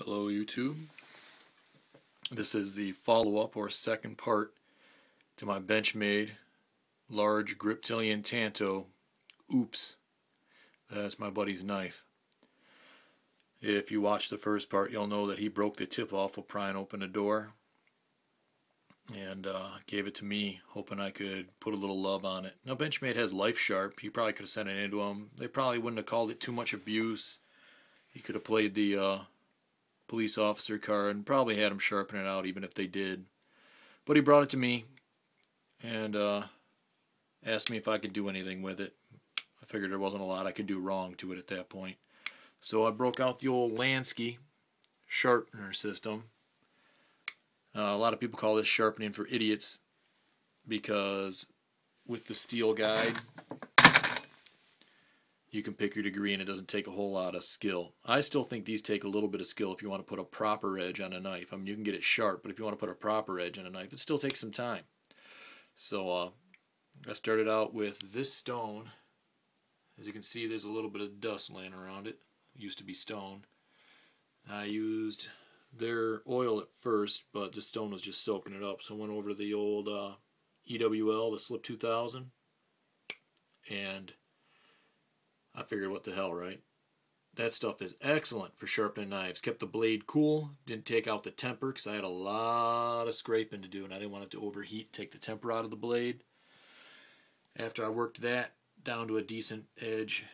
Hello YouTube. This is the follow-up or second part to my Benchmade large Griptilian Tanto. Oops, that's my buddy's knife. If you watch the first part, you'll know that he broke the tip off while prying open the door and gave it to me, hoping I could put a little love on it. Now Benchmade has Life Sharp. He probably could have sent it into him. They probably wouldn't have called it too much abuse. He could have played the police officer card and probably had him sharpen it out even if they did. But he brought it to me and asked me if I could do anything with it. I figured there wasn't a lot I could do wrong to it at that point. So I broke out the old Lansky sharpener system. A lot of people call this sharpening for idiots because with the steel guide you can pick your degree and it doesn't take a whole lot of skill. I still think these take a little bit of skill if you want to put a proper edge on a knife. I mean, you can get it sharp, but if you want to put a proper edge on a knife, it still takes some time. So I started out with this stone. As you can see, there's a little bit of dust laying around it. It used to be stone. I used their oil at first, but the stone was just soaking it up. So I went over to the old EWL, the Slip 2000, and I figured, what the hell, right? That stuff is excellent for sharpening knives. Kept the blade cool, didn't take out the temper because I had a lot of scraping to do and I didn't want it to overheat, take the temper out of the blade. After I worked that down to a decent edge,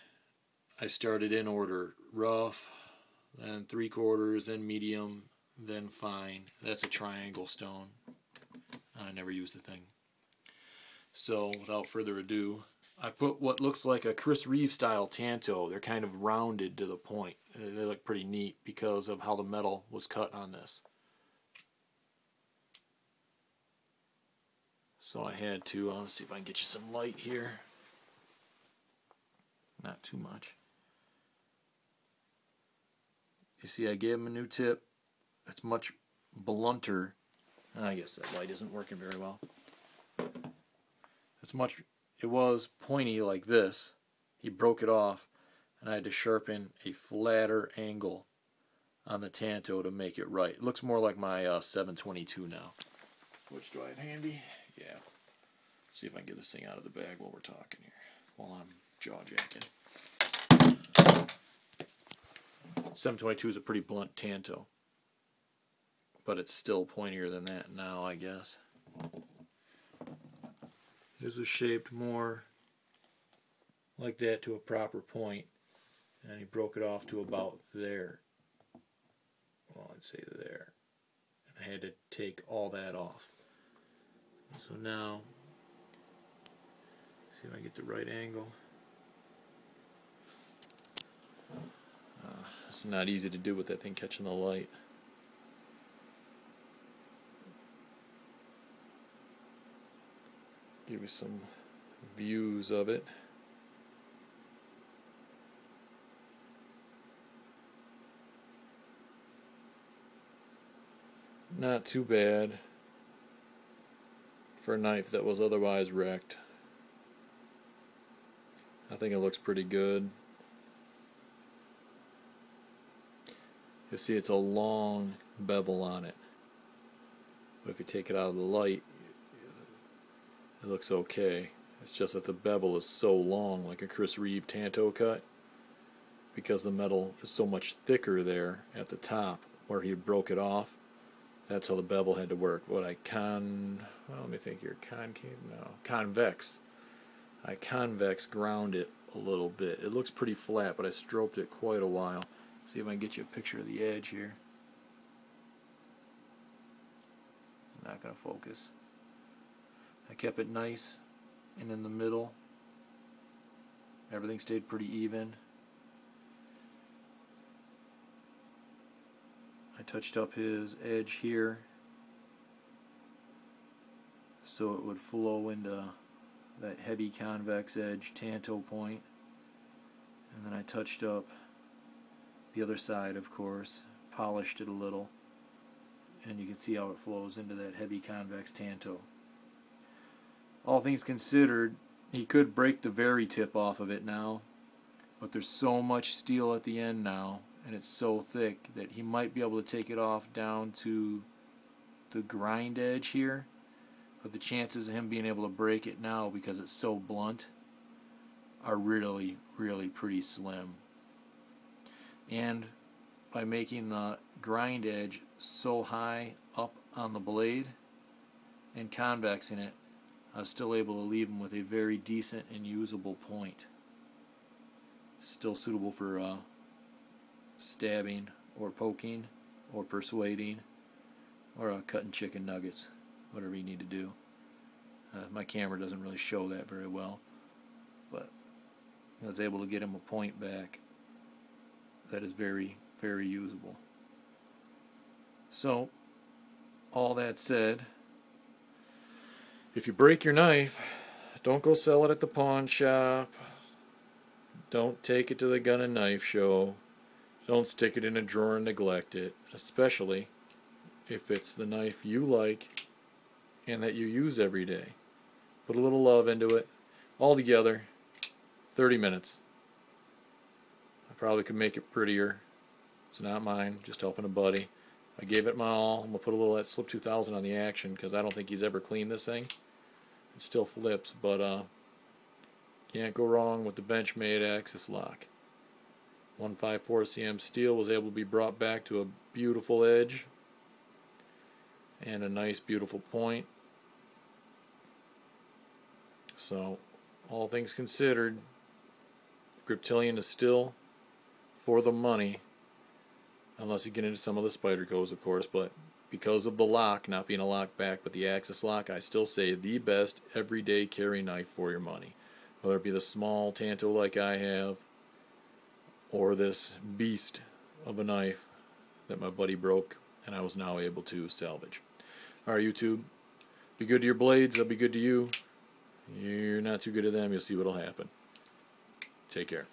I started in order: rough, then 3/4, then medium, then fine. That's a triangle stone. I never used the thing. So without further ado, I put what looks like a Chris Reeve style Tanto. They're kind of rounded to the point. They look pretty neat because of how the metal was cut on this. So I had to, let's see if I can get you some light here. Not too much. You see, I gave him a new tip. It's much blunter. I guess that light isn't working very well. It was pointy like this. He broke it off and I had to sharpen a flatter angle on the Tanto to make it right. It looks more like my 722 now. Which do I have handy? Yeah. See if I can get this thing out of the bag while we're talking here, while I'm jaw jacking. 722 is a pretty blunt Tanto, but it's still pointier than that now, I guess. This was shaped more like that to a proper point, and he broke it off to about there. Well, I'd say there. And I had to take all that off. So now, see if I can get the right angle. It's not easy to do with that thing catching the light. Give you some views of it. Not too bad for a knife that was otherwise wrecked. I think it looks pretty good. You see, it's a long bevel on it, but if you take it out of the light, it looks okay. It's just that the bevel is so long, like a Chris Reeve Tanto cut, because the metal is so much thicker there at the top where he broke it off. That's how the bevel had to work. What I well, let me think here, convex. I convex ground it a little bit. It looks pretty flat, but I stroked it quite a while. See if I can get you a picture of the edge here. Not going to focus. I kept it nice and in the middle. Everything stayed pretty even. I touched up his edge here so it would flow into that heavy convex edge Tanto point. And then I touched up the other side, of course, polished it a little, and you can see how it flows into that heavy convex Tanto. All things considered, he could break the very tip off of it now, but there's so much steel at the end now, and it's so thick that he might be able to take it off down to the grind edge here, but the chances of him being able to break it now because it's so blunt are really, really pretty slim. And by making the grind edge so high up on the blade and convexing it, I was still able to leave him with a very decent and usable point. Still suitable for stabbing or poking or persuading or cutting chicken nuggets, whatever you need to do. My camera doesn't really show that very well, but I was able to get him a point back that is very, very usable. So, all that said, if you break your knife, don't go sell it at the pawn shop. Don't take it to the gun and knife show. Don't stick it in a drawer and neglect it, especially if it's the knife you like and that you use every day. Put a little love into it. Altogether, 30 minutes. I probably could make it prettier. It's not mine, just helping a buddy. I gave it my all. I'm going to put a little of that Slip 2000 on the action because I don't think he's ever cleaned this thing. It still flips, but can't go wrong with the Benchmade axis lock. 154 cm steel was able to be brought back to a beautiful edge and a nice beautiful point. So, all things considered, Griptilian is still for the money, unless you get into some of the Spydercos, of course, but because of the lock, not being a lock back, but the axis lock, I still say the best everyday carry knife for your money. Whether it be the small Tanto like I have, or this beast of a knife that my buddy broke and I was now able to salvage. Alright, YouTube, be good to your blades, they'll be good to you. You're not too good to them, you'll see what'll happen. Take care.